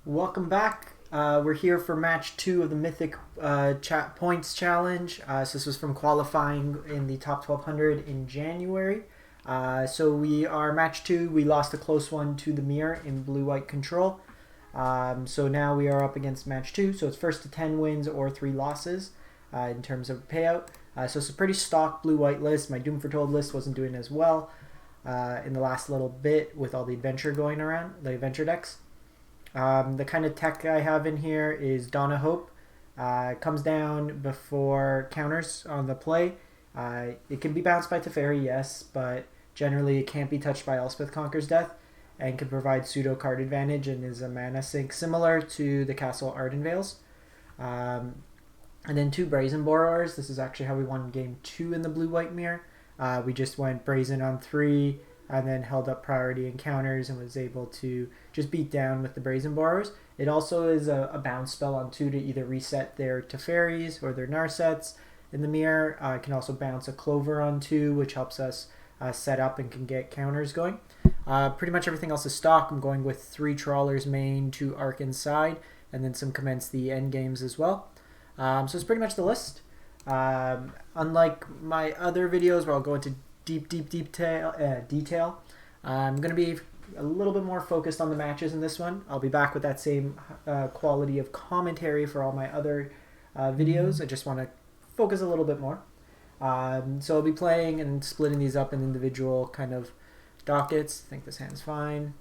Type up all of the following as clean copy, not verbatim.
Welcome back. We're here for match 2 of the Mythic points challenge. So this was from qualifying in the top 1200 in January. So we are match 2. We lost a close one to the Mirror in blue-white control. So now we are up against match 2. So it's first to 10 wins or 3 losses in terms of payout. So it's a pretty stock blue-white list. My Doom Foretold list wasn't doing as well in the last little bit with all the adventure going around, the adventure decks. The kind of tech I have in here is Dawn of Hope. It comes down before counters on the play. It can be bounced by Teferi, yes, but generally it can't be touched by Elspeth Conquers Death and can provide pseudo card advantage and is a mana sink similar to the Castle Ardenvales. And then 2 Brazen Borrowers. This is actually how we won game 2 in the blue-white mirror. We just went Brazen on 3 and then held up priority encounters and was able to just beat down with the Brazen Borrowers. It also is a bounce spell on 2 to either reset their Teferis or their Narsets in the mirror. It can also bounce a Clover on 2, which helps us set up and can get counters going. Pretty much everything else is stock. I'm going with 3 Trawlers main, 2 Archon side, and then some Commence the Endgames as well. So it's pretty much the list. Unlike my other videos where I'll go into deep detail, I'm going to be a little bit more focused on the matches in this one. I'll be back with that same quality of commentary for all my other videos. I just want to focus a little bit more. So I'll be playing and splitting these up in individual kind of dockets. I think this hand's fine.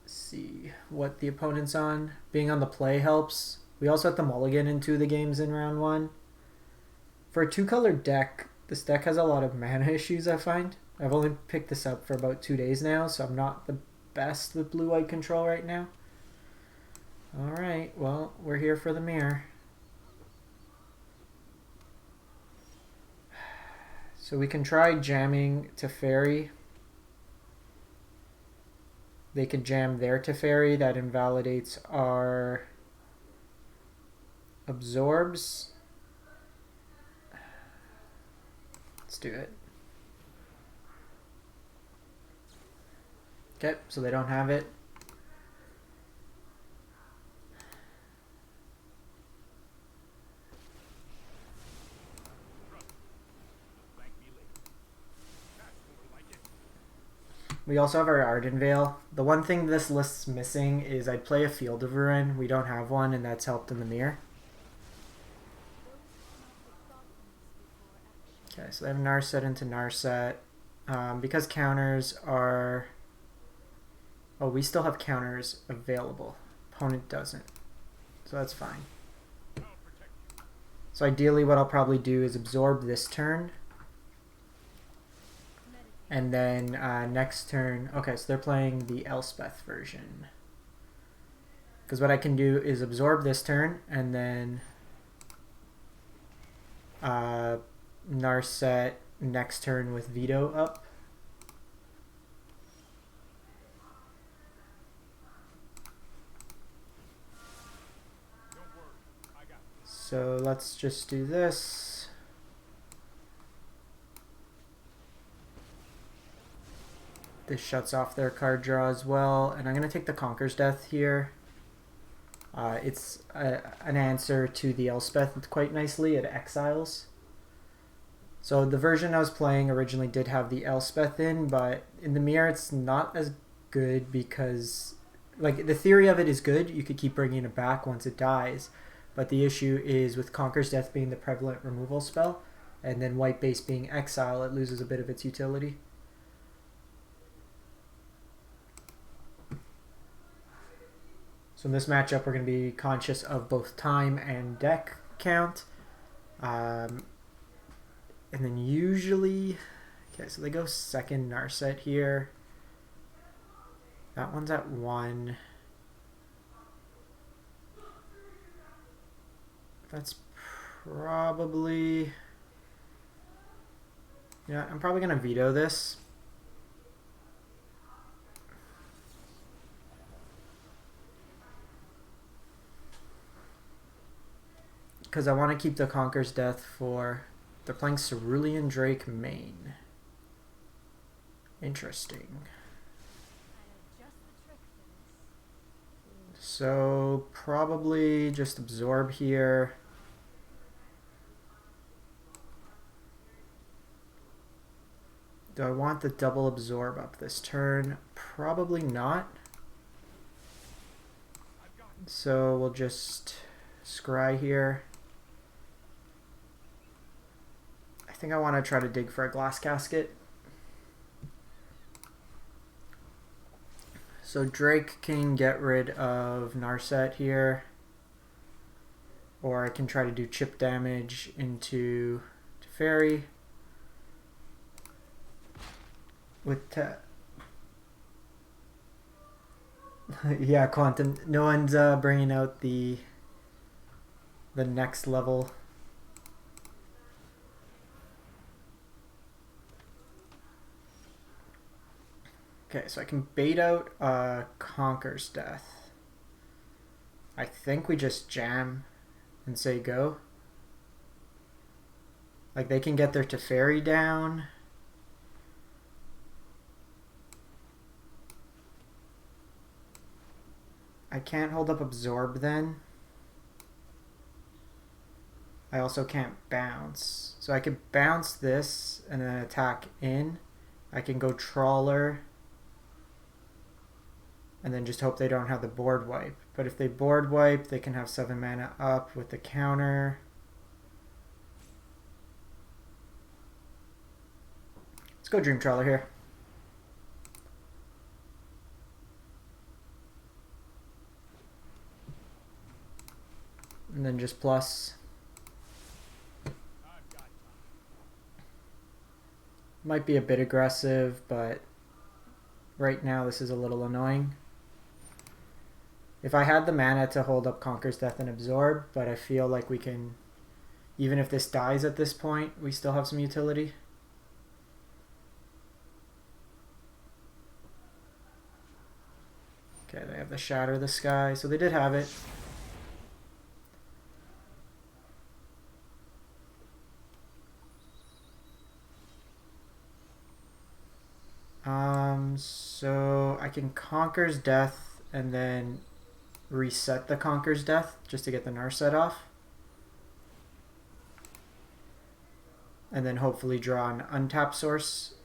See what the opponent's on. Being on the play helps. We also have to mulligan in 2 of the games in round 1. For a 2-color deck, this deck has a lot of mana issues, I find. I've only picked this up for about 2 days now, so I'm not the best with blue-white control right now. Alright, well, we're here for the mirror. So we can try jamming Teferi. They could jam their Teferi. That invalidates our absorbs. Let's do it. Okay, so they don't have it. We also have our Ardenvale. The one thing this list's missing is I'd play a Field of Ruin. We don't have one, and that's helped in the mirror. Okay, so they have Narset into Narset. Because counters are... Oh, we still have counters available. Opponent doesn't. So that's fine. So ideally what I'll probably do is absorb this turn. And then next turn... Okay, so they're playing the Elspeth version. Because what I can do is absorb this turn and then... Narset next turn with Veto up. So let's just do this. This shuts off their card draw as well. And I'm going to take the Conquer's Death here. It's an answer to the Elspeth quite nicely. It exiles. So the version I was playing originally did have the Elspeth in, but in the mirror it's not as good because, like, the theory of it is good. You could keep bringing it back once it dies. But the issue is with Conquer's Death being the prevalent removal spell, and then white base being exile, it loses a bit of its utility. So in this matchup we're going to be conscious of both time and deck count. And then usually, okay, so they go second Narset here. That one's at 1. That's probably, yeah, I'm probably going to veto this. Because I want to keep the Conquer's Death for... They're playing Cerulean Drake main. Interesting. So probably just absorb here. Do I want the double absorb up this turn? Probably not. So we'll just scry here. I think I want to try to dig for a Glass Casket. So Drake can get rid of Narset here. Or I can try to do chip damage into Teferi. With yeah, Quantum. No one's bringing out the next level. Okay, so I can bait out Conquer's Death. I think we just jam and say go. Like, they can get their Teferi down. I can't hold up Absorb then. I also can't bounce. So I could bounce this and then attack in. I can go Trawler and then just hope they don't have the board wipe. But if they board wipe, they can have 7 mana up with the counter. Let's go Dream Trawler here. And then just plus. Might be a bit aggressive, but right now this is a little annoying. If I had the mana to hold up Conquer's Death and Absorb, but I feel like we can, even if this dies at this point, we still have some utility. Okay, they have the Shatter the Sky, so they did have it. So I can Conquer's Death and then reset the Conquer's Death just to get the Narset off. And then hopefully draw an untap source.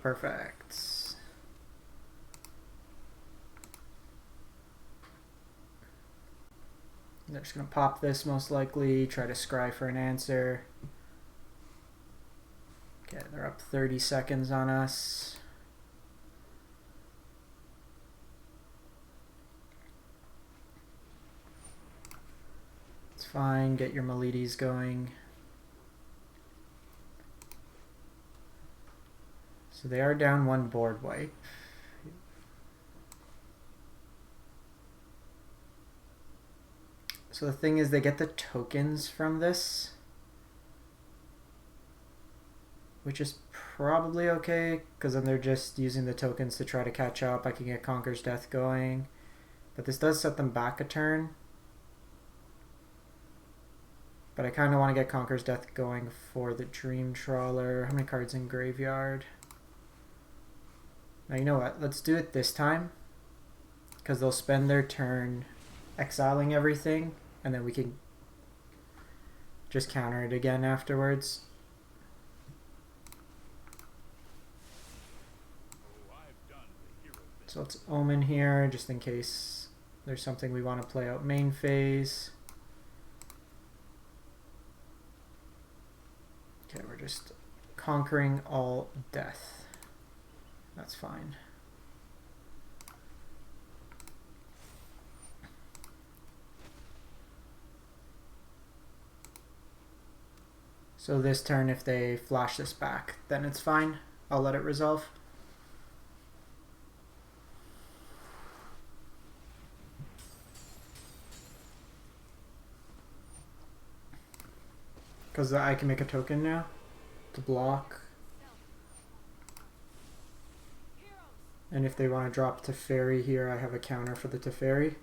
Perfect. They're just going to pop this most likely, try to scry for an answer. Okay, they're up 30 seconds on us. It's fine, get your Meletis going. So they are down 1 board wipe. So the thing is, they get the tokens from this, which is probably okay, because then they're just using the tokens to try to catch up. I can get Conquer's Death going, but this does set them back a turn. But I kind of want to get Conquer's Death going for the Dream Trawler. How many cards in graveyard? Now, you know what? Let's do it this time, because they'll spend their turn exiling everything, and then we can just counter it again afterwards. So let's Omen here, just in case there's something we want to play out main phase. Okay, we're just conquering all death. That's fine. So this turn, if they flash this back, then it's fine. I'll let it resolve. Because I can make a token now to block. And if they want to drop Teferi here, I have a counter for the Teferi.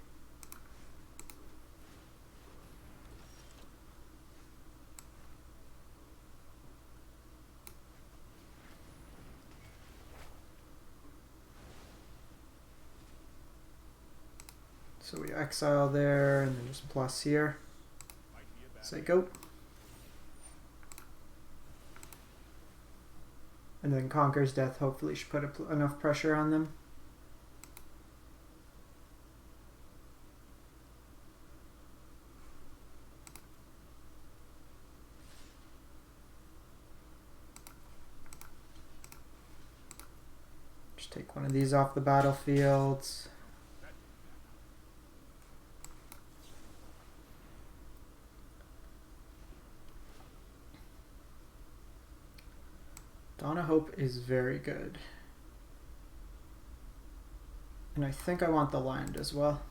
So we exile there and then just plus here. Say go. And then Conquer's Death hopefully should put enough pressure on them. Just take one of these off the battlefield. Dawn of Hope is very good. And I think I want the land as well.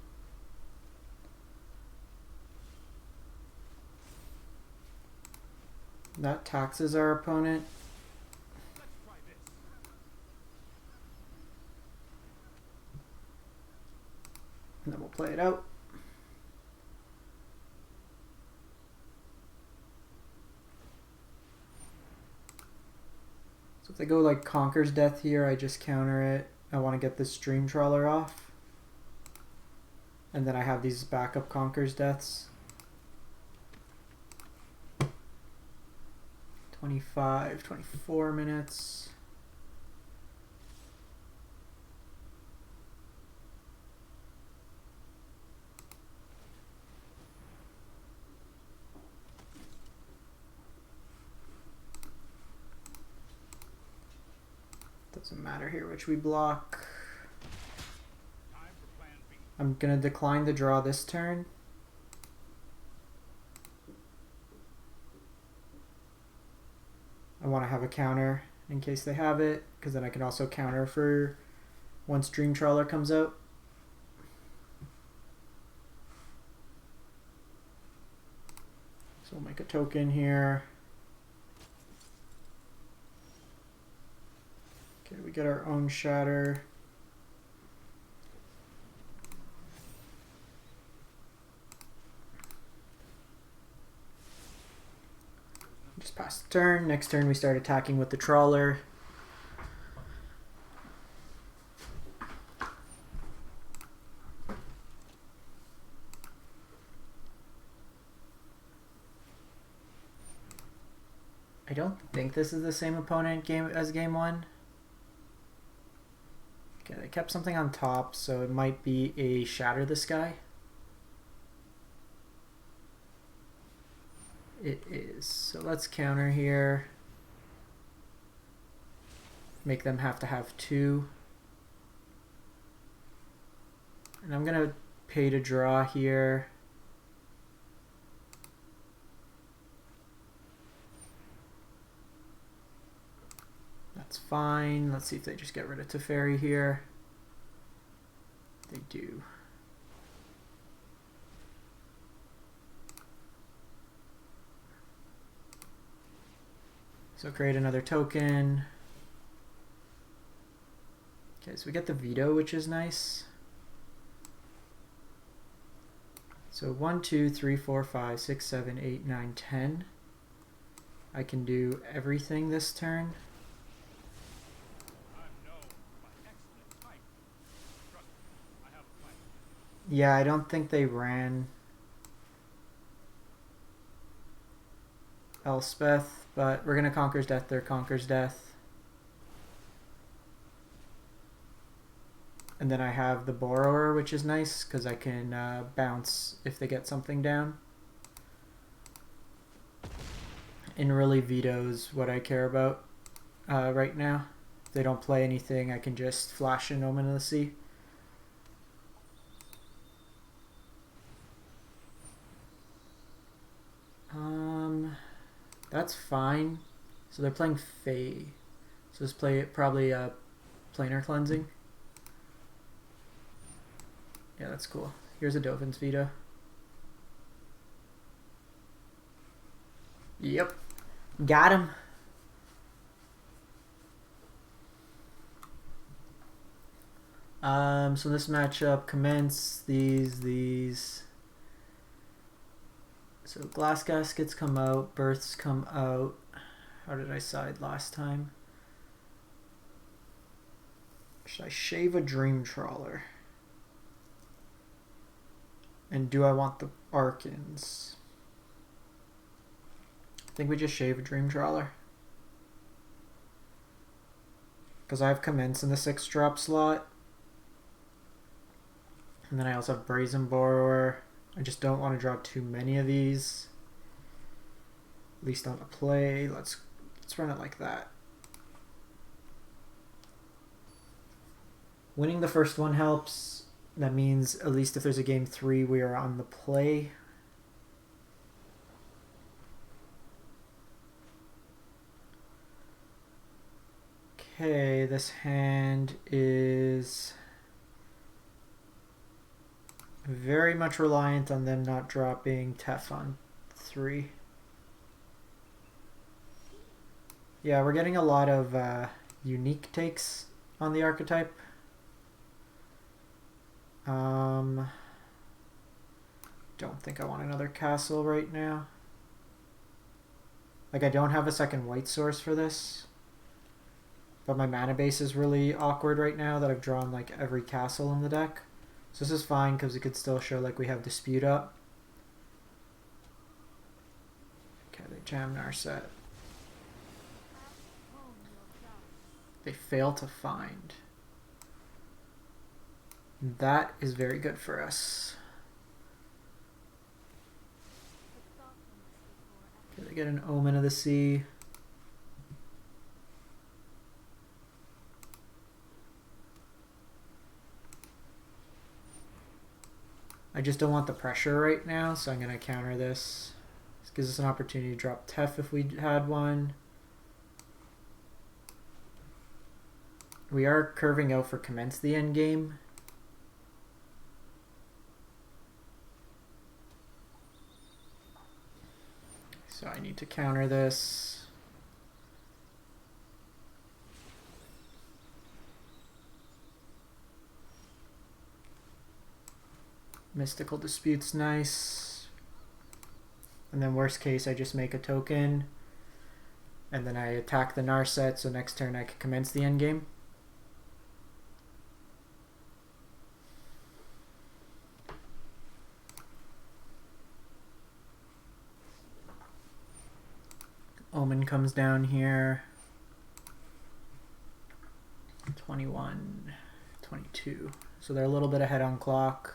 That taxes our opponent. And then we'll play it out. So if they go like Conquer's Death here, I just counter it. I want to get this Dream Trawler off. And then I have these backup Conquer's Deaths. 25, 24 minutes. Doesn't matter here which we block. I'm going to decline the draw this turn. I want to have a counter in case they have it, because then I can also counter for once Dream Trawler comes out. So we'll make a token here. Okay, we get our own Shatter. Just pass the turn. Next turn we start attacking with the Trawler. I don't think this is the same opponent as game one. Okay, they kept something on top, so it might be a Shatter the Sky. It is. So let's counter here. Make them have to have two. And I'm going to pay to draw here. That's fine. Let's see if they just get rid of Teferi here. They do. So create another token. Okay, so we get the Veto, which is nice. So 1, 2, 3, 4, 5, 6, 7, 8, 9, 10. I can do everything this turn. Yeah, I don't think they ran Elspeth, but we're going to Conquer's Death their Conquer's Death. And then I have the Borrower, which is nice because I can bounce if they get something down. And really Veto's what I care about right now. If they don't play anything, I can just flash an Omen of the Sea. That's fine. So they're playing Fae. So let's play probably Planar Cleansing. Yeah, that's cool. Here's a Dovin's Veto. Yep. Got him. So this matchup, commence these. So Glass Caskets come out, Births come out. How did I side last time? Should I shave a Dream Trawler? And do I want the Archons? I think we just shave a Dream Trawler. Because I have Commence in the 6 drop slot. And then I also have Brazen Borrower. I just don't want to draw too many of these. At least on the play. Let's run it like that. Winning the first one helps. That means at least if there's a game 3, we are on the play. Okay, this hand is very much reliant on them not dropping Tef on 3. Yeah, we're getting a lot of unique takes on the archetype. Don't think I want another castle right now. Like, I don't have a second white source for this. But my mana base is really awkward right now that I've drawn like every castle in the deck. So this is fine because we could still show like we have Dispute up. Okay, they jam Narset. They fail to find. That is very good for us. Okay, they get an Omen of the Sea. I just don't want the pressure right now, so I'm going to counter this. This gives us an opportunity to drop Tef if we had one. We are curving out for Commence the Endgame. So I need to counter this. Mystical Dispute's nice. And then worst case, I just make a token. And then I attack the Narset, so next turn I can commence the endgame. Omen comes down here. 21, 22. So they're a little bit ahead on clock.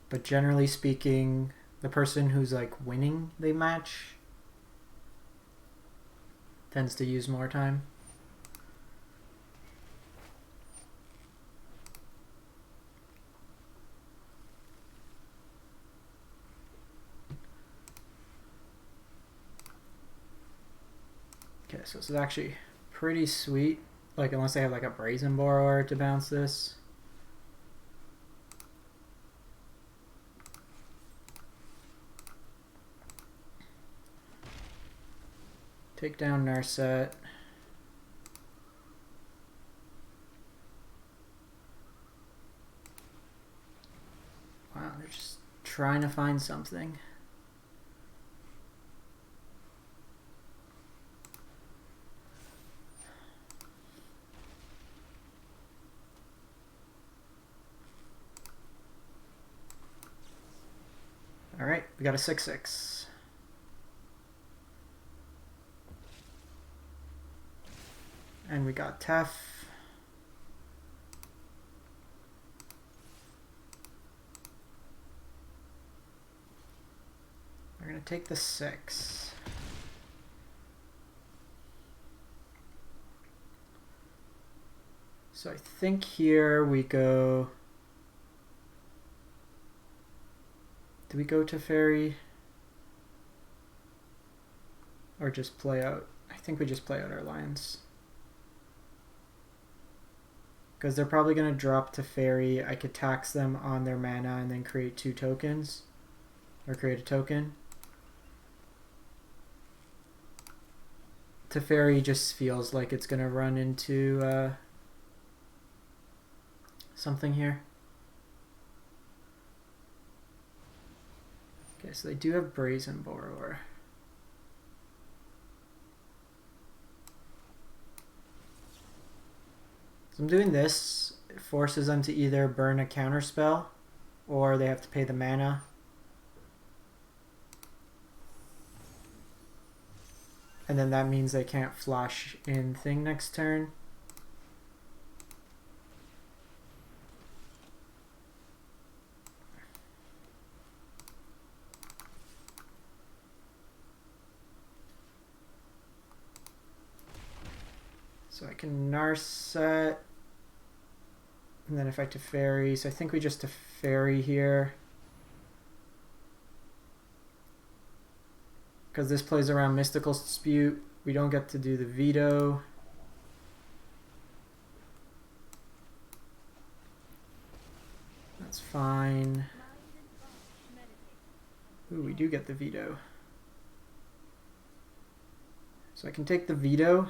But generally speaking, the person who's like winning the match tends to use more time. Okay, so this is actually pretty sweet. Like, unless they have like a Brazen Borrower to bounce this. Take down Narset. Wow, they're just trying to find something. All right, we got a 6/6. And we got Tef. We're going to take the 6. So I think here we go... Do we go Teferi? Or just play out? I think we just play out our lines. Because they're probably going to drop Teferi. I could tax them on their mana and then create 2 tokens. Or create a token. Teferi just feels like it's going to run into something here. Okay, so they do have Brazen Borrower. So I'm doing this. It forces them to either burn a counter spell or they have to pay the mana. And then that means they can't flash in thing next turn. So I can Narset, and then if I Teferi, so I think we just Teferi here. Because this plays around Mystical Dispute, we don't get to do the Veto. That's fine. Ooh, we do get the Veto. So I can take the Veto,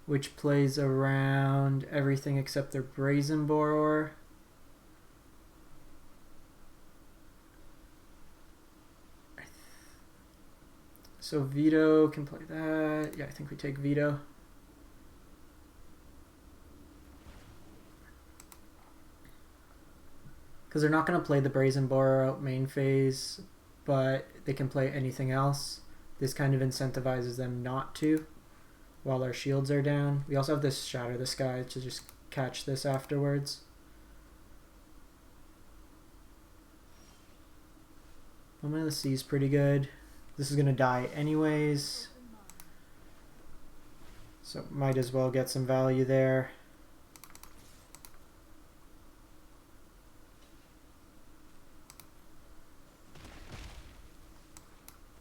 which plays around everything except their Brazen Borrower. So Veto can play that. Yeah, I think we take Veto. Because they're not going to play the Brazen Borrower out main phase, but they can play anything else. This kind of incentivizes them not to while our shields are down. We also have this Shatter the Sky to just catch this afterwards. Omen of the Sea is pretty good. This is going to die anyways, so might as well get some value there.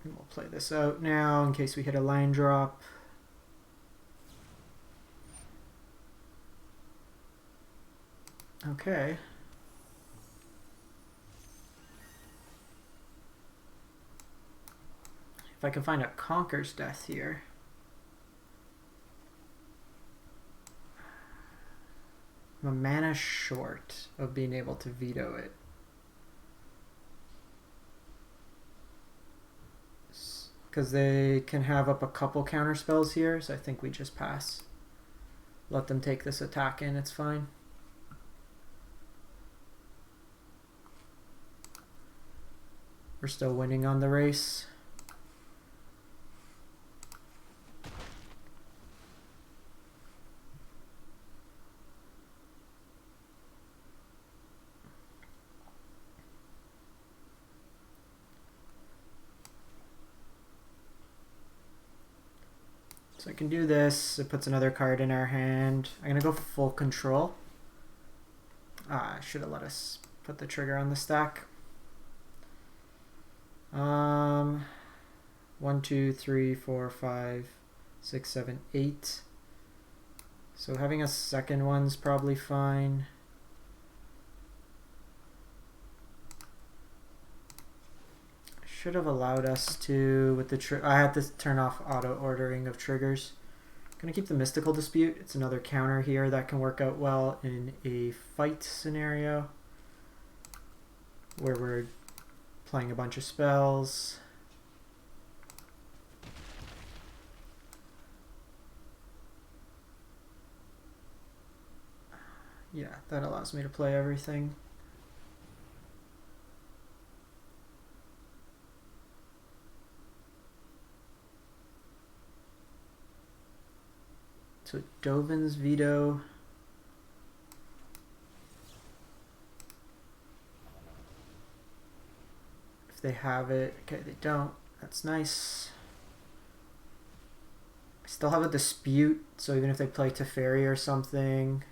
And we'll play this out now in case we hit a line drop. Okay. If I can find a Conquer's Death here. I'm a mana short of being able to veto it. Because they can have up a couple counter spells here, so I think we just pass. Let them take this attack in, it's fine. We're still winning on the race. So I can do this, it puts another card in our hand. I'm gonna go full control. I should have let us put the trigger on the stack. 1, 2, 3, 4, 5, 6, 7, 8. So having a second one's probably fine. Should have allowed us to with the I had to turn off auto ordering of triggers. Gonna keep the Mystical Dispute. It's another counter here that can work out well in a fight scenario where we're playing a bunch of spells. Yeah, that allows me to play everything. So Dovin's Veto. If they have it. Okay, they don't. That's nice. I still have a Dispute, so even if they play Teferi or something,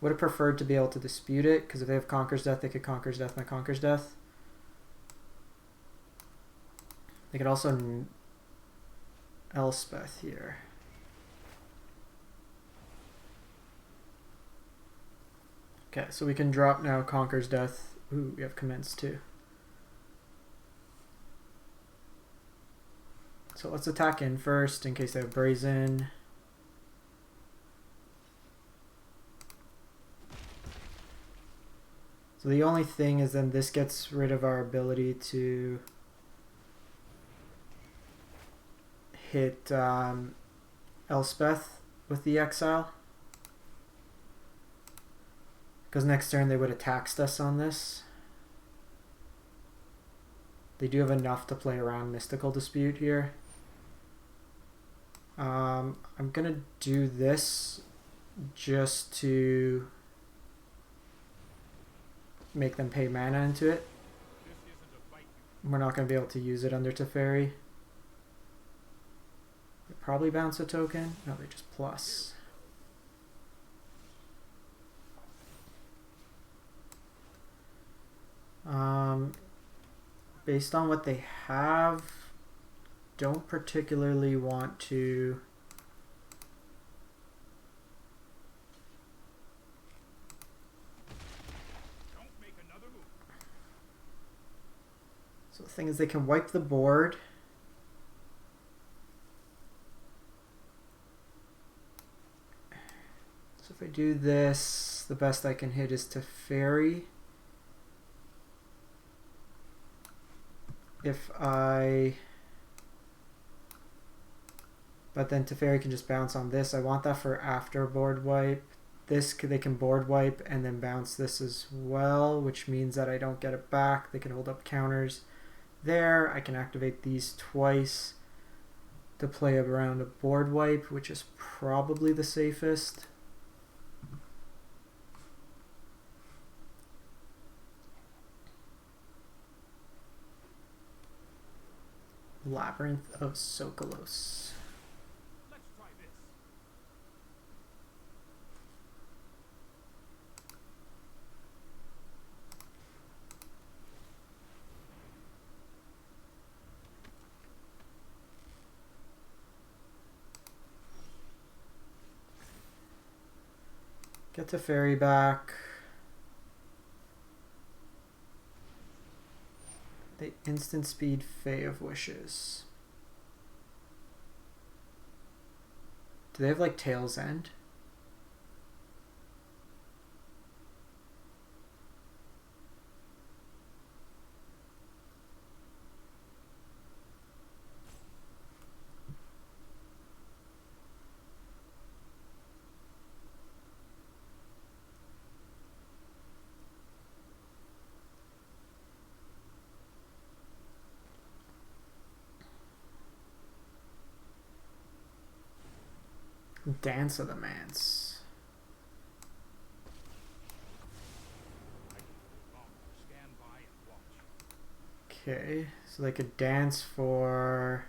would have preferred to be able to dispute it, because if they have Conquer's Death, they could Conquer's Death my Conquer's Death. They could also Elspeth here. Okay, so we can drop now Conquer's Death. Ooh, we have Commence too. So let's attack in first in case they have Brazen. So the only thing is then this gets rid of our ability to hit Elspeth with the exile. Because next turn they would have taxed us on this. They do have enough to play around Mystical Dispute here. I'm going to do this just to make them pay mana into it. We're not going to be able to use it under Teferi. They probably bounce a token. No, they just plus. Based on what they have, don't particularly want to So the thing is, they can wipe the board. So if I do this, the best I can hit is Teferi. But then Teferi can just bounce on this. I want that for after board wipe. This, they can board wipe and then bounce this as well, which means that I don't get it back. They can hold up counters there. I can activate these twice to play around a board wipe, which is probably the safest. Labyrinth of Sokolos. Let's try this. Get Teferi back. They instant speed Fae of Wishes. Do they have like Tail's End? Dance of the Manse. Okay, so they could dance for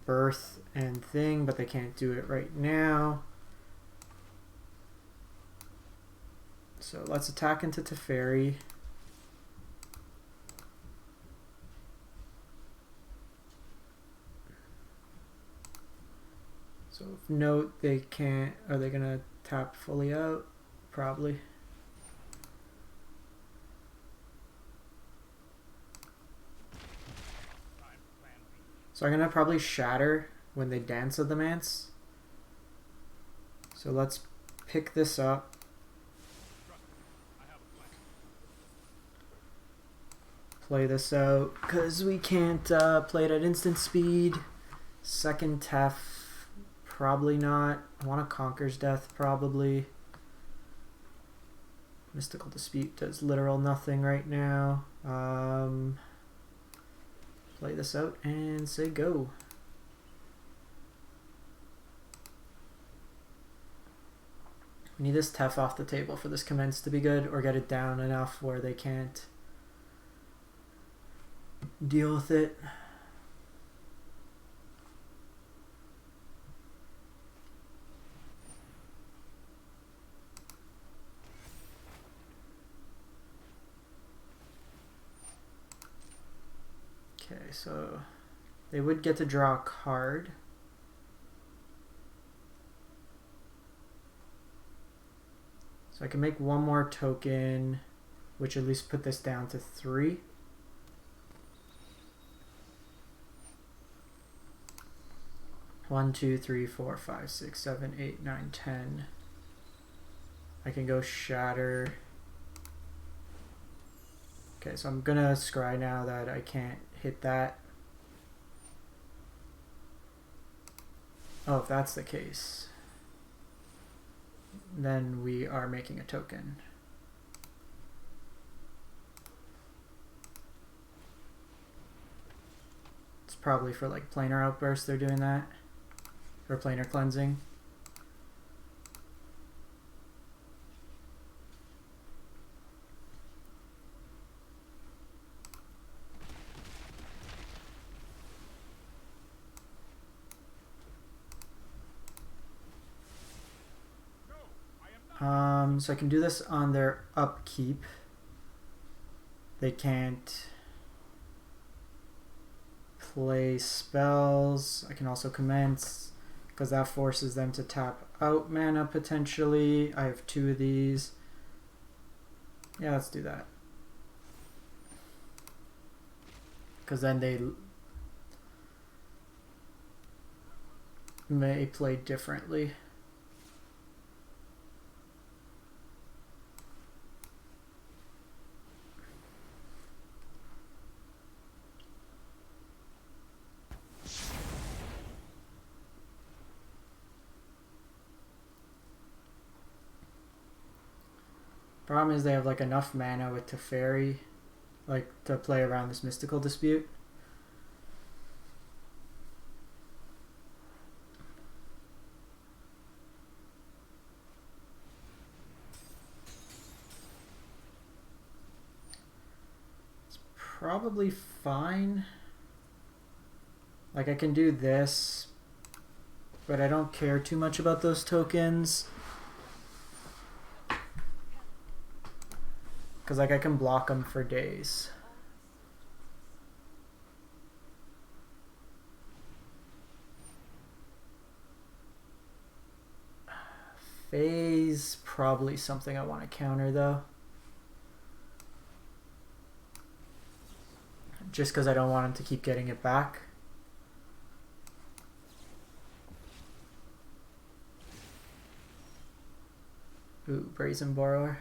Birth and Thing, but they can't do it right now. So let's attack into Teferi. So if note, they can't, are they going to tap fully out? Probably. So I'm going to probably shatter when they dance of the Manse. So let's pick this up. Play this out, because we can't play it at instant speed. Second Tef. Probably not. I want a Conquer's Death, probably. Mystical Dispute does literal nothing right now. Play this out and say go. We need this Tef off the table for this Commence to be good, or get it down enough where they can't deal with it. Okay, so they would get to draw a card. So I can make one more token, which at least put this down to 3. One, 2, 3, 4, 5, 6, 7, 8, 9, 10. I can go Shatter. Okay, so I'm gonna scry now that I can't hit that. Oh, if that's the case. then we are making a token. It's probably for like planar outbursts they're doing that. For planar cleansing. So I can do this on their upkeep. They can't play spells. I can also commence because that forces them to tap out mana potentially. I have 2 of these. Yeah, let's do that. Because then they may play differently. Problem is they have like enough mana with Teferi, like to play around this mystical dispute. It's probably fine. Like I can do this, but I don't care too much about those tokens. Because like I can block them for days. Phase, probably something I want to counter though. Just because I don't want him to keep getting it back. Ooh, Brazen Borrower.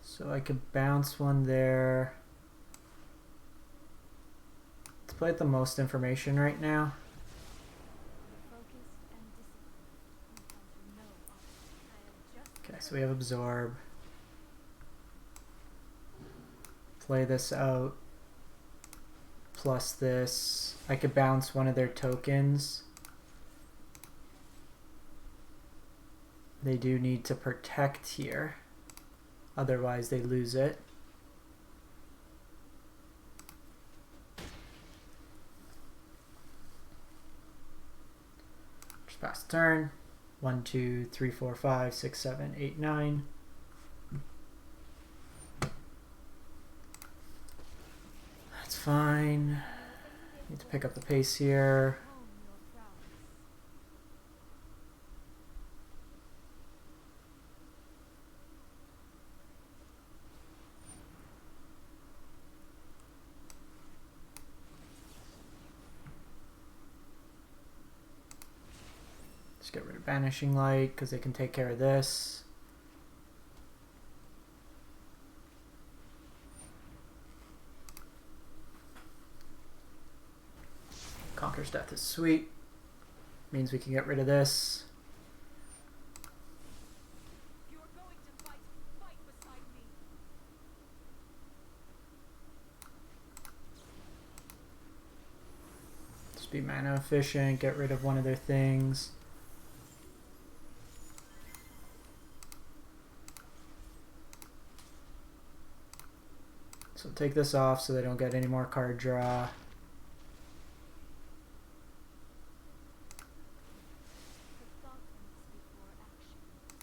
So I could bounce one there. Let's play with the most information right now. Okay, so we have Absorb. Play this out. Plus this. I could bounce one of their tokens. They do need to protect here. Otherwise they lose it. Just pass turn. 1, 2, 3, 4, 5, 6, 7, 8, 9. That's fine. Need to pick up the pace here. Get rid of Banishing Light because they can take care of this. Conquer's Death is sweet. Means we can get rid of this. You are going to fight beside me. Just be mana efficient, get rid of one of their things. So take this off so they don't get any more card draw.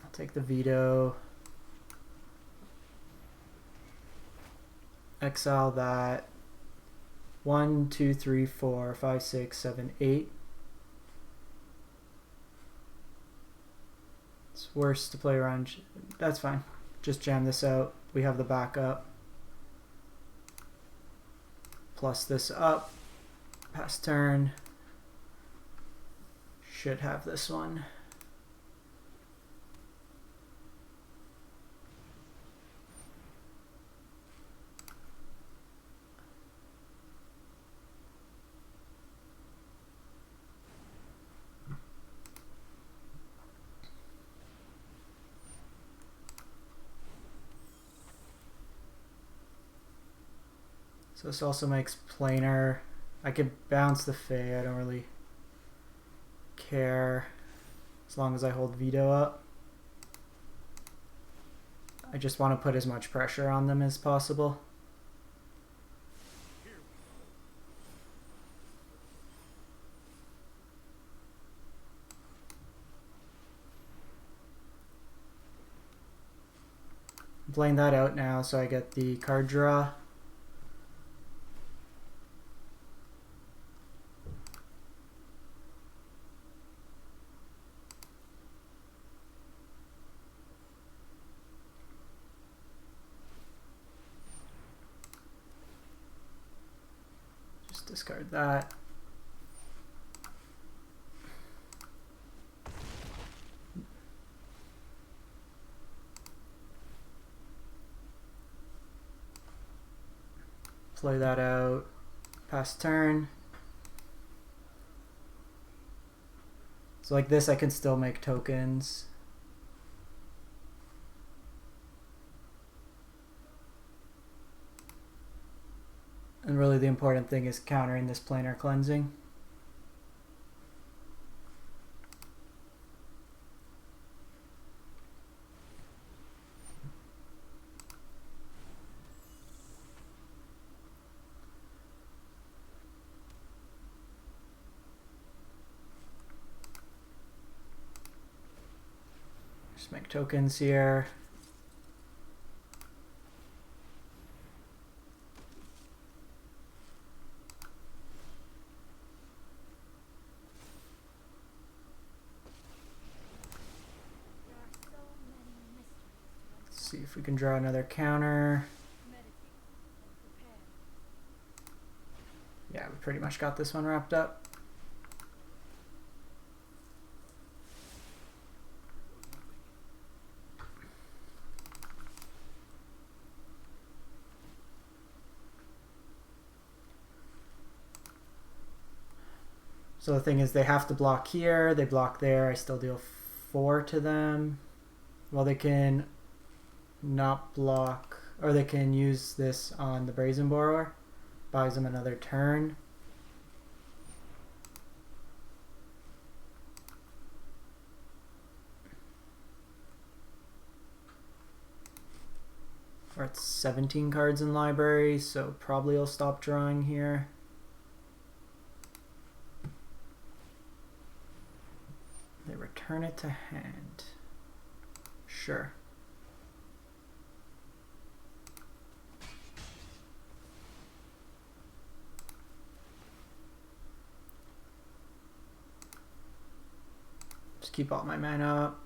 I'll take the Veto. Exile that. 1, 2, 3, 4, 5, 6, 7, 8. It's worse to play around. That's fine. Just jam this out. We have the backup. Plus this up, pass turn, should have this one. So this also makes planar. I could bounce the Fae, I don't really care as long as I hold Veto up. I just want to put as much pressure on them as possible. I'm playing that out now so I get the card draw. Just discard that. Play that out, pass turn. So like this I can still make tokens. And really the important thing is countering this planar cleansing. Just make tokens here. Let's see if we can draw another counter. Yeah, we pretty much got this one wrapped up. So the thing is they have to block here, they block there, I still deal 4 to them. Well, they can not block, or they can use this on the Brazen Borrower. Buys them another turn. We're at 17 cards in library, so probably I'll stop drawing here. They return it to hand. Sure. Just keep all my mana up.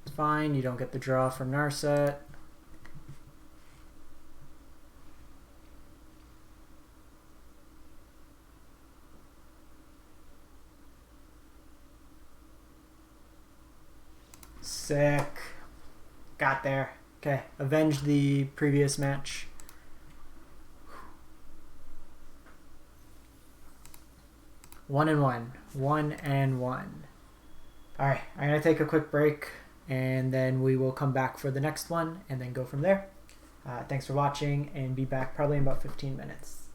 It's fine, you don't get the draw from Narset. Sick. Got there. Okay, avenged the previous match. One and one. 1-1. Alright, I'm going to take a quick break and then we will come back for the next one and then go from there. Thanks for watching and be back probably in about 15 minutes.